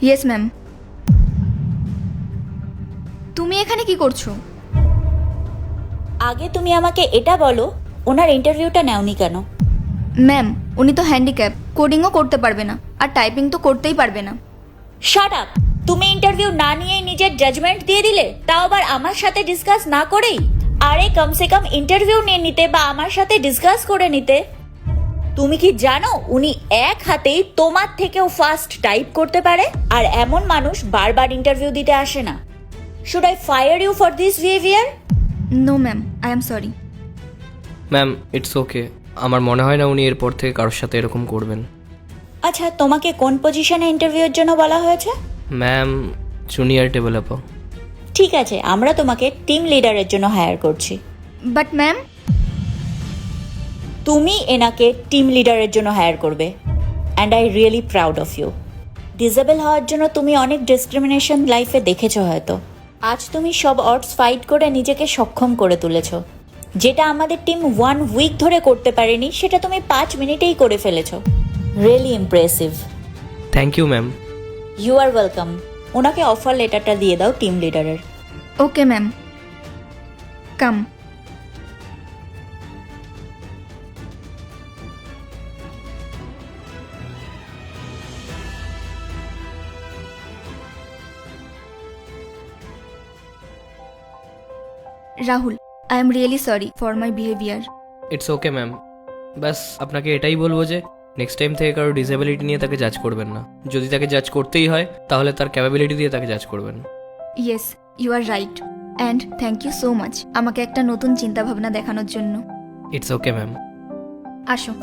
Yes ma'am. তুমি এখানে কি করছো? আগে তুমি আমাকে এটা বলো, ওনার ইন্টারভিউটা নেওনি কেন? ম্যাম, উনি তো হ্যান্ডিক্যাপ, কোডিংও করতে পারবে না, আর টাইপিং তো করতেই পারবে না। Shut up! তুমি ইন্টারভিউ না নিয়েই নিজের জাজমেন্ট দিয়ে দিলে, তাও আবার আমার সাথে ডিসকাস না করেই। আরে কমসে কম ইন্টারভিউ নিয়ে নিতে বা আমার সাথে ডিসকাস করে নিতে। তুমি কি জানো উনি এক হাতেই তোমার থেকেও ফাস্ট টাইপ করতে পারে? আর এমন মানুষ বারবার ইন্টারভিউ দিতে আসে না। Should I fire you for this behaviour? No ma'am, I am sorry. Ma'am, it's okay. আমার মনে হয় না উনি এরপর থেকে কারোর সাথে এরকম করবেন। আচ্ছা, তোমাকে কোন পজিশনে ইন্টারভিউয়ের জন্য বলা হয়েছে? Ma'am, junior developer. ঠিক আছে, আমরা তোমাকে টিম লিডারের জন্য হায়ার করছি। বাট ম্যাম, তুমি এনাকে টিম লিডারের জন্য হায়ার করবে, and I really proud of you. Disable হওয়ার জন্য তুমি অনেক ডিসক্রিমিনেশন লাইফে দেখেছো হয়তো। আজ তুমি সব অডস ফাইট করে নিজেকে সক্ষম করে তুলেছো। যেটা আমাদের টিম 1 উইক ধরে করতে পারেনি, সেটা তুমি 5 মিনিটেই করে ফেলেছো। Really impressive. Thank you ma'am. You are welcome. ওনাকে অফার লেটারটা দিয়ে দাও টিম লিডারের। Okay ma'am, come. Rahul, I am really sorry for my behaviour. It's okay ma'am. ব্যাস আপনাকে এটাই বলবো যে নেক্সট টাইম থেকে কারো ডিসেবিলিটি নিয়ে তাকে জাজ করবেন না। যদি তাকে জাজ করতেই হয় তাহলে তার ক্যাপাবিলিটি দিয়ে তাকে জাজ করবেন। Yes, you are right, and thank you so much আমাকে একটা নতুন চিন্তাভাবনা দেখানোর জন্য। It's okay ma'am. আসো।